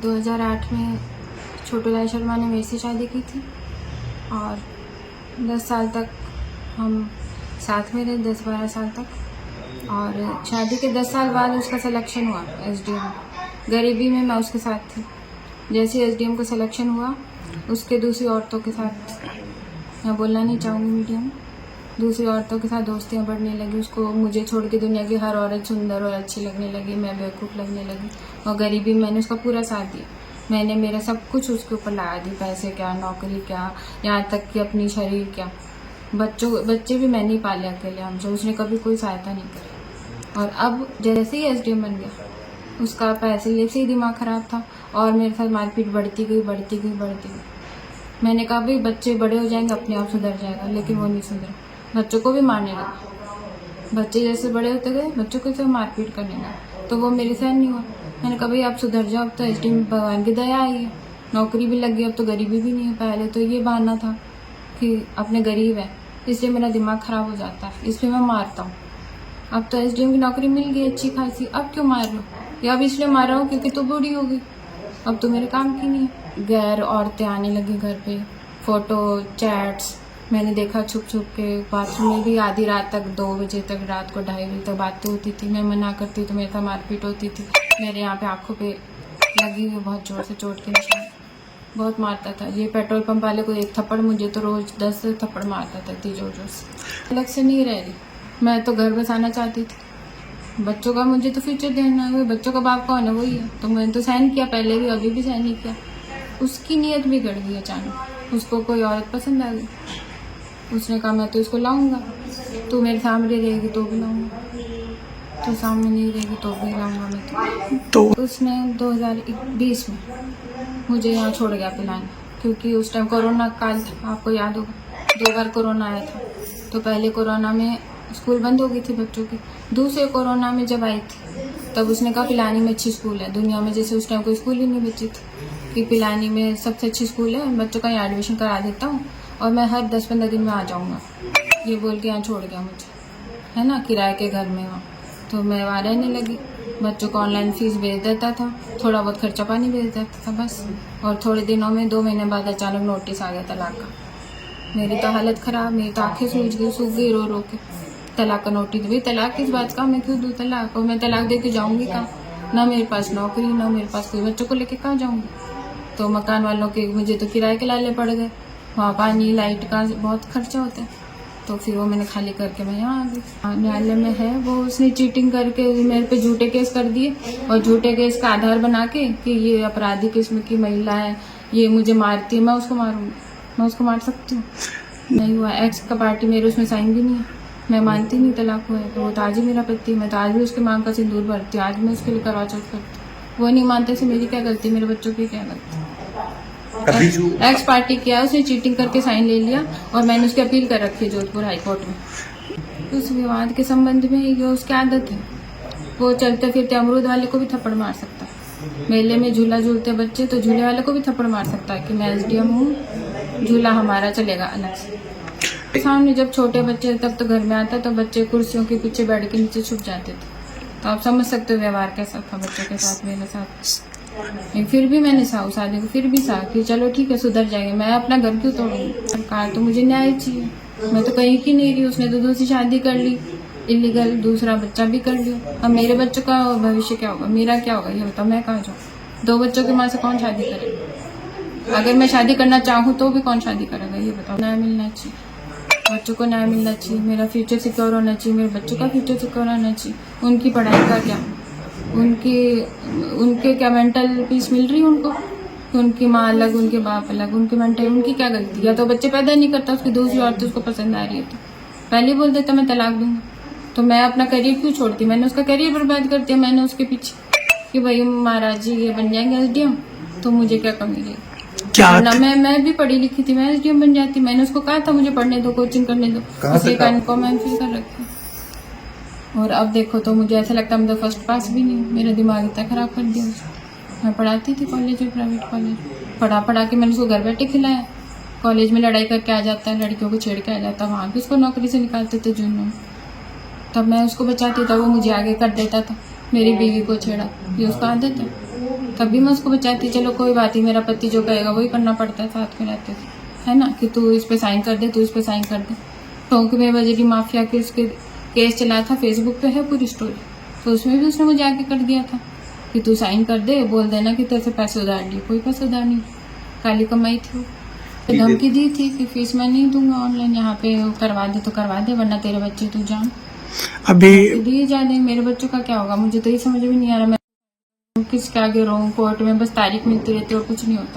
2008 में छोटू लाल शर्मा ने मेरे से शादी की थी और 10 साल तक हम साथ में रहे, 10-12 साल तक। और शादी के 10 साल बाद उसका सिलेक्शन हुआ एसडीएम। गरीबी में मैं उसके साथ थी। जैसे एसडीएम का सिलेक्शन हुआ उसके दूसरी औरतों के साथ, मैं बोलना नहीं चाहूँगी मीडिया में, दूसरी औरतों के साथ दोस्तियाँ बढ़ने लगी। उसको मुझे छोड़ के दुनिया की हर औरत सुंदर और अच्छी लगने लगी, मैं बेवकूफ़ लगने लगी। और गरीबी में मैंने उसका पूरा साथ दिया। मैंने मेरा सब कुछ उसके ऊपर लगा दी, पैसे क्या, नौकरी क्या, यहाँ तक कि अपनी शरीर क्या। बच्चे भी मैंने ही पाले अकेले हमसे, उसने कभी कोई सहायता नहीं करी। और अब जैसे ही एसडीएम बन गया उसका पैसे से ही दिमाग ख़राब था और मेरे साथ मारपीट बढ़ती गई। मैंने कहा भाई बच्चे बड़े हो जाएंगे, अपने आप सुधर जाएगा, लेकिन वो नहीं सुधरा। बच्चों को भी मारने लगा। बच्चे जैसे बड़े होते गए बच्चों को से मारपीट करने लगा, तो वो मेरे साथ नहीं हुआ। मैंने कहा भाई आप सुधर जाओ, अब तो एसडीएम भगवान की दया आई है, नौकरी भी लग गई, अब तो गरीबी भी नहीं है। पहले तो ये बहाना था कि अपने गरीब है इसलिए मेरा दिमाग ख़राब हो जाता है, इसलिए मैं मारता हूँ। अब तो एसडीएम की नौकरी मिल गई अच्छी खासी, अब क्यों मार रहे हो? या अब इसलिए मार रहा हूँ क्योंकि तू बूढ़ी हो गई, अब तो मेरे काम की नहीं है। गैर औरतें आने लगी घर पे, फ़ोटो चैट्स मैंने देखा छुप के। बाथरूम में भी आधी रात तक, 2 बजे तक, रात को 2:30 बजे तक बातें होती थी। मैं मना करती तो मेरे साथ मारपीट होती थी। मेरे यहाँ पे आँखों पे लगी हुई बहुत ज़ोर से चोट के निशान, बहुत मारता था। ये पेट्रोल पंप वाले को 1 थप्पड़, मुझे तो रोज़ 10 थप्पड़ मारता था इतनी जोर से। अलग से नहीं रह रही, मैं तो घर बसाना चाहती थी। बच्चों का मुझे तो फ्यूचर देना है, बच्चों का बाप कौन है? वही है। तो मैंने तो सहन किया, पहले भी, अभी भी सहन ही किया। उसकी नीयत बिगड़ गई अचानक, उसको कोई औरत पसंद आ गई। उसने कहा मैं तो इसको लाऊंगा, तू मेरे सामने रहेगी तो भी लाऊंगा, तो सामने नहीं रहेगी तो भी लाऊंगा मैं तो। उसने 2020 में मुझे यहाँ छोड़ गया पिलाने, क्योंकि उस टाइम कोरोना काल था, आपको याद होगा 2 बार कोरोना आया था। तो पहले कोरोना में स्कूल बंद हो गई थी बच्चों की, दूसरे कोरोना में जब आई थी तब उसने कहा पिलानी में अच्छी स्कूल है दुनिया में, जैसे उस टाइम कोई स्कूल ही नहीं बची थी, कि पिलानी में सबसे अच्छी स्कूल है, बच्चों का यहाँ एडमिशन करा देता हूँ और मैं हर 10-15 दिन में आ जाऊँगा। ये बोल के यहाँ छोड़ गया मुझे, है ना, किराए के घर में वहाँ। तो मैं वहाँ रहने लगी, बच्चों को ऑनलाइन फीस भेज देता था, थोड़ा बहुत खर्चा पानी भेज देता था बस। और थोड़े दिनों में 2 महीने बाद अचानक नोटिस आ गया तलाक का। मेरी तो हालत ख़राब, मेरी तो आँखें सूख गई रो के। तलाक का नोटिस, भाई तलाक किस बात का, मैं क्यों दूँ तलाक? और मैं तलाक दे के जाऊँगी कहाँ? ना मेरे पास नौकरी, ना मेरे पास कोई, बच्चों को लेके कहाँ जाऊँगी? तो मकान वालों के मुझे तो किराए के लाले पड़ गए, वहाँ पानी लाइट का बहुत खर्चा होता है। तो फिर वो मैंने खाली करके मैं यहाँ आ गई। न्यायालय में है वो, उसने चीटिंग करके मेरे पे झूठे केस कर दिए और झूठे केस का आधार बना के कि ये अपराधी किस्म की महिला है, ये मुझे मारती है, मैं उसको मारूंगी, मैं उसको मार सकती हूँ? नहीं हुआ। एक्स का पार्टी मेरे उसमें साइन भी नहीं है, मैं मानती नहीं तलाक हुआ है। तो वो तो आज ही मेरा पति है, मैं तो आज भी उसके मांग का सिंदूर भरती हूँ, आज मैं उसके लिए करवा चौथ करती हूँ। वो नहीं मानते से मेरी क्या गलती, मेरे बच्चों की क्या गलती? एक्स पार्टी किया, उसने चीटिंग करके साइन ले लिया और मैंने उसकी अपील कर रखी है जोधपुर हाई कोर्ट में। उस विवाद के संबंध में ये उसकी आदत है, वो चलते फिरते अमरूद वाले को भी थप्पड़ मार सकता है। मेले में झूला झूलते बच्चे तो झूले वाले को भी थप्पड़ मार सकता है कि मैं एसडीएम हूँ, झूला हमारा चलेगा अलग से। सामने जब छोटे बच्चे तब तो घर में आता तो बच्चे कुर्सियों के पीछे बैठ के नीचे छुप जाते थे, तो आप समझ सकते हो व्यवहार कैसा था बच्चों के साथ मेरे साथ। फिर भी मैंने सहा उस आदमी को, फिर भी सहा कि चलो ठीक है सुधर जाएंगे, मैं अपना घर क्यों तोड़ूंगी? सरकार तो मुझे न्याय चाहिए, मैं तो कहीं की नहीं रही। उसने तो दूसरी शादी कर ली इलीगल, दूसरा बच्चा भी कर लिया। अब मेरे बच्चों का भविष्य क्या होगा, मेरा क्या होगा ये बताओ? मैं कहाँ जाऊँ? 2 बच्चों की माँ से कौन शादी करेगा? अगर मैं शादी करना चाहूँ तो भी कौन शादी करेगा ये बताओ? न्याय मिलना चाहिए, बच्चों को न्याय मिलना चाहिए, मेरा फ्यूचर सिक्योर होना चाहिए, मेरे बच्चों का फ्यूचर सिक्योर होना चाहिए। उनकी पढ़ाई का क्या, उनके क्या मेंटल पीस मिल रही है उनको? उनकी माँ अलग, उनके बाप अलग, उनकी मेंटल, उनकी क्या गलती? या तो बच्चे पैदा नहीं करता, उसकी दूसरी औरत उसको पसंद आ रही है तो पहले बोल देता मैं तलाक दूंगा। तो मैं अपना करियर क्यों छोड़ती? मैंने उसका करियर बर्बाद कर दिया, मैंने उसके पीछे कि भाई महाराज जी ये बन जाएंगे एसडीएम, तो मुझे क्या कमी रही? ना मैं भी पढ़ी लिखी थी, मैं एसडीएम बन जाती। मैंने उसको कहा था मुझे पढ़ने दो, कोचिंग करने दो, इसलिए मैं फिल कर रखी। और अब देखो तो मुझे ऐसा लगता है मैं तो फर्स्ट पास भी नहीं, मेरा दिमाग इतना ख़राब कर दिया उसने। मैं पढ़ाती थी कॉलेज में, प्राइवेट कॉलेज, पढ़ा के मैंने उसको घर बैठे खिलाया। कॉलेज में लड़ाई करके आ जाता है, लड़कियों को छेड़ के आ जाता है, वहाँ भी उसको नौकरी से निकालते थे जून में। तब मैं उसको बचाती था, वो मुझे आगे कर देता था, मेरी बीवी को छेड़ा, ये उसका आदत है। तब भी मैं उसको बचाती, चलो कोई बात नहीं, मेरा पति जो कहेगा वही करना पड़ता है, साथ में रहते थे, है ना, कि तू इस पे साइन कर दे, तू इस पे साइन कर दे। टोंक में बजे की माफिया के उसके केस चला था, फेसबुक पे है पूरी स्टोरी, तो उसमें भी उसने मुझे आके कर दिया था कि तू साइन कर दे, बोल देना कि तेरे से पैसे उधार लिए। कोई पैसे उधार नहीं, काली कमाई थी वो। तो धमकी दी थी कि फीस मैं नहीं दूंगा, ऑनलाइन यहाँ पे करवा दे तो करवा दे, वरना तेरे बच्चे तू जान। अभी दिए जा रहे, मेरे बच्चों का क्या होगा, मुझे तो ये समझ में नहीं आ रहा मैं किसके आगे रहूं। कोर्ट में बस तारीख मिलती रहती है और कुछ नहीं होता।